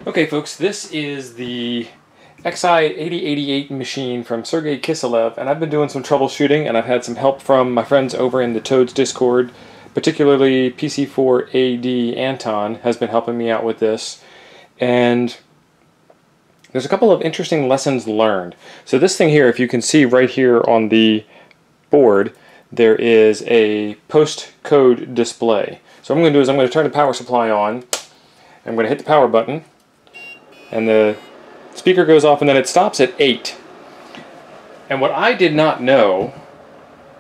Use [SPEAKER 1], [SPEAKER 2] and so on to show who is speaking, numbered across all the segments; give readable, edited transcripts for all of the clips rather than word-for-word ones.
[SPEAKER 1] Okay folks, this is the Xi8088 machine from Sergey Kiselev, and I've been doing some troubleshooting, and I've had some help from my friends over in the Toads Discord, particularly PC4AD Anton has been helping me out with this, and there's a couple of interesting lessons learned. So this thing here, if you can see right here on the board, there is a postcode display. So what I'm going to do is I'm going to turn the power supply on, I'm going to hit the power button, and the speaker goes off, and then it stops at 8. And what I did not know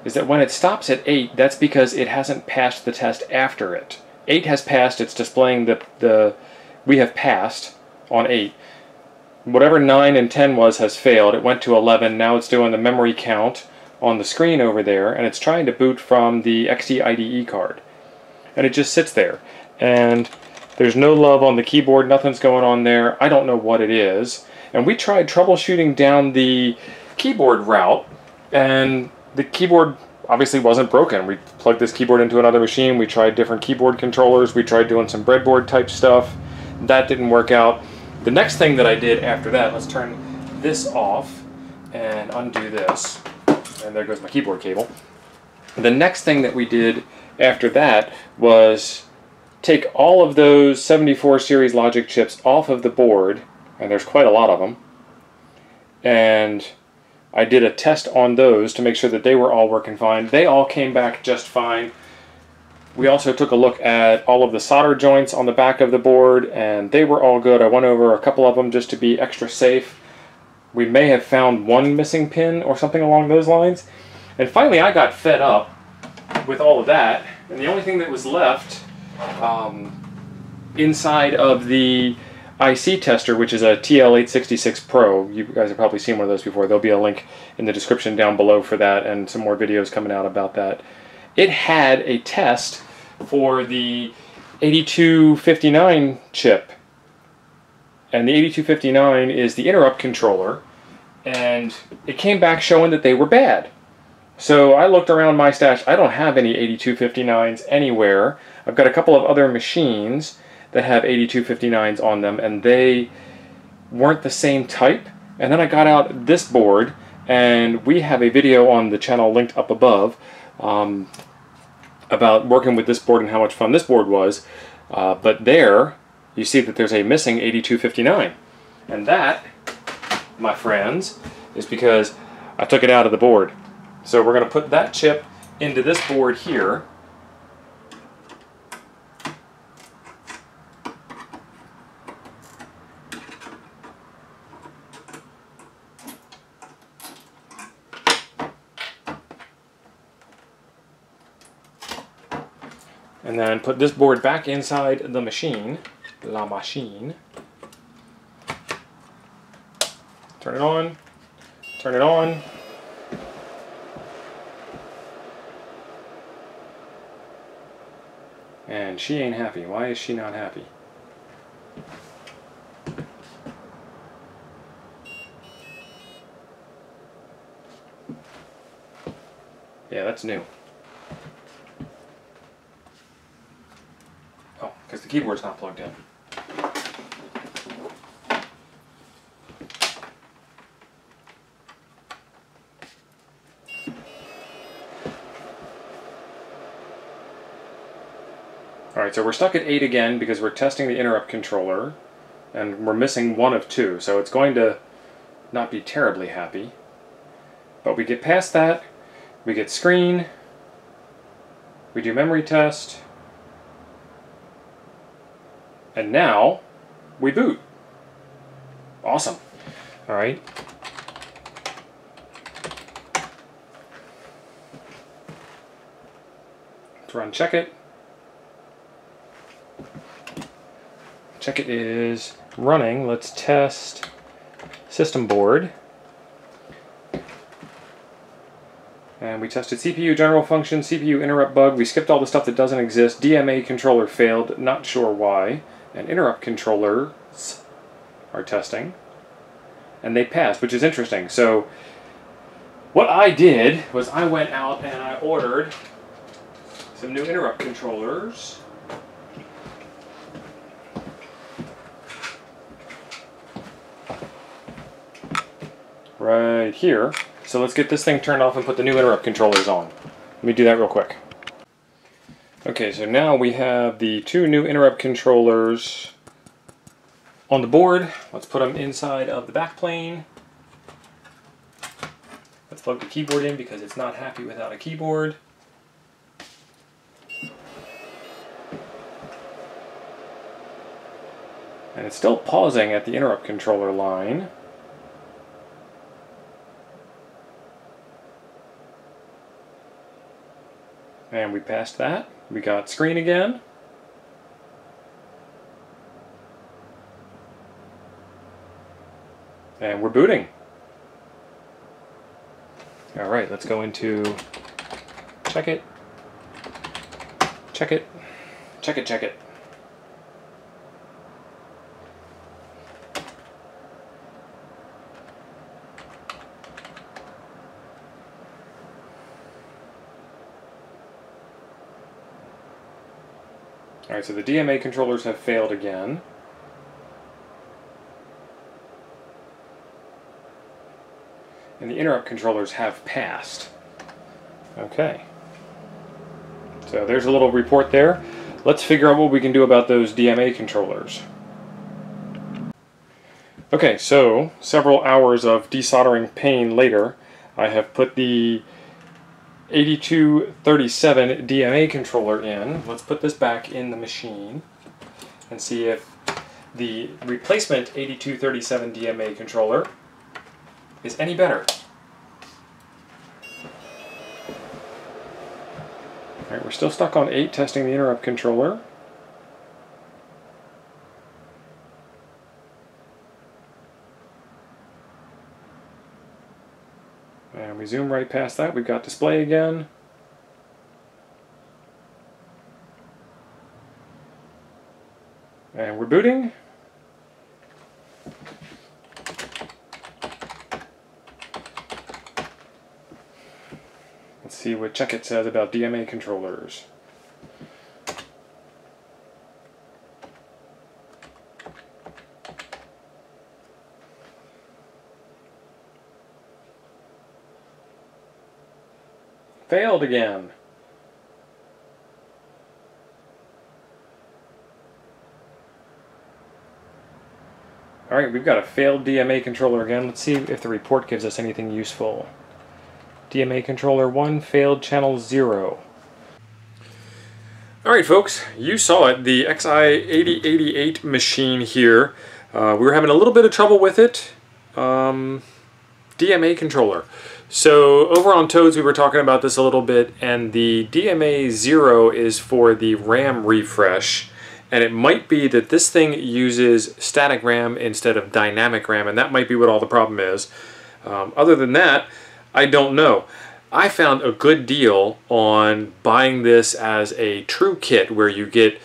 [SPEAKER 1] is that when it stops at 8, that's because it hasn't passed the test after it. 8 has passed, it's displaying we have passed on 8. Whatever 9 and 10 was has failed. It went to 11, now it's doing the memory count on the screen over there, and it's trying to boot from the XT IDE card. And it just sits there. And there's no love on the keyboard, nothing's going on there. I don't know what it is. And we tried troubleshooting down the keyboard route, and the keyboard obviously wasn't broken. We plugged this keyboard into another machine, we tried different keyboard controllers, we tried doing some breadboard type stuff. That didn't work out. The next thing that I did after that, let's turn this off and undo this. And there goes my keyboard cable. The next thing that we did after that was take all of those 74 series logic chips off of the board, and there's quite a lot of them, and I did a test on those to make sure that they were all working fine. They all came back just fine. We also took a look at all of the solder joints on the back of the board, and they were all good. I went over a couple of them just to be extra safe. We may have found one missing pin or something along those lines. And finally I got fed up with all of that, and the only thing that was left inside of the IC tester, which is a TL866 Pro. You guys have probably seen one of those before. There'll be a link in the description down below for that, and some more videos coming out about that. It had a test for the 8259 chip, and the 8259 is the interrupt controller, and it came back showing that they were bad. So I looked around my stash. I don't have any 8259s anywhere. I've got a couple of other machines that have 8259s on them, and they weren't the same type. And then I got out this board, and we have a video on the channel linked up above about working with this board and how much fun this board was. But there, you see that there's a missing 8259. And that, my friends, is because I took it out of the board. So we're going to put that chip into this board here. And then put this board back inside the machine, la machine. Turn it on, turn it on. And she ain't happy. Why is she not happy? Yeah, that's new. Oh, because the keyboard's not plugged in. Alright, so we're stuck at 8 again because we're testing the interrupt controller, and we're missing one of 2, so it's going to not be terribly happy. But we get past that, we get screen, we do memory test, and now we boot. Awesome. Alright. Let's run check it. Check it is running. Let's test system board. And we tested CPU general function, CPU interrupt bug. We skipped all the stuff that doesn't exist. DMA controller failed, not sure why. And interrupt controllers are testing. And they passed, which is interesting. So what I did was I went out and I ordered some new interrupt controllers. right here. So let's get this thing turned off and put the new interrupt controllers on. Let me do that real quick. Okay, so now we have the two new interrupt controllers on the board. Let's put them inside of the back plane. Let's plug the keyboard in because it's not happy without a keyboard. And it's still pausing at the interrupt controller line. And we passed that. We got screen again. And we're booting. All right, let's go into check it, check it, check it, check it. All right, so the DMA controllers have failed again. And the interrupt controllers have passed. Okay. So there's a little report there. Let's figure out what we can do about those DMA controllers. Okay, so several hours of desoldering pain later, I have put the 8237 DMA controller in. Let's put this back in the machine and see if the replacement 8237 DMA controller is any better. Alright, we're still stuck on 8 testing the interrupt controller. And we zoom right past that. We've got display again. And we're booting. Let's see what Check It says about DMA controllers. Failed again. Alright, we've got a failed DMA controller again. Let's see if the report gives us anything useful. DMA controller 1 failed channel 0. Alright folks, you saw it, the Xi8088 machine here. We were having a little bit of trouble with it. DMA controller. So over on Toads we were talking about this a little bit, and the DMA 0 is for the RAM refresh, and it might be that this thing uses static RAM instead of dynamic RAM, and that might be what all the problem is. Other than that, I don't know. I found a good deal on buying this as a true kit where you get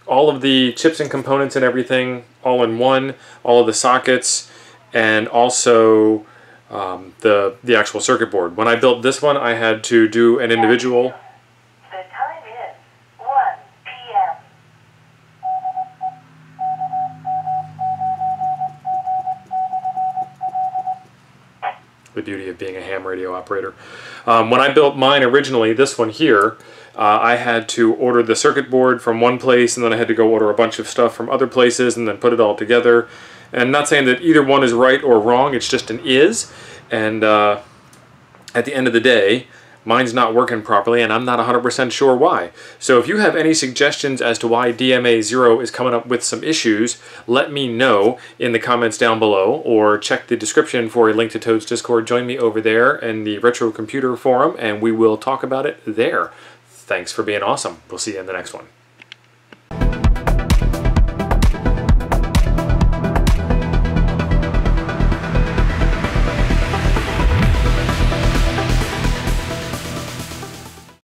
[SPEAKER 1] all of the chips and components and everything all in one, all of the sockets, and also the actual circuit board. When I built this one, I had to do an individual.
[SPEAKER 2] The time is 1 p.m.
[SPEAKER 1] The beauty of being a ham radio operator. When I built mine originally, this one here, I had to order the circuit board from one place, and then I had to go order a bunch of stuff from other places and then put it all together. And I'm not saying that either one is right or wrong, it's just an is. And at the end of the day, mine's not working properly, and I'm not 100% sure why. So if you have any suggestions as to why DMA 0 is coming up with some issues, let me know in the comments down below, or check the description for a link to Toad's Discord. Join me over there in the Retro Computer Forum, and we will talk about it there. Thanks for being awesome. We'll see you in the next one.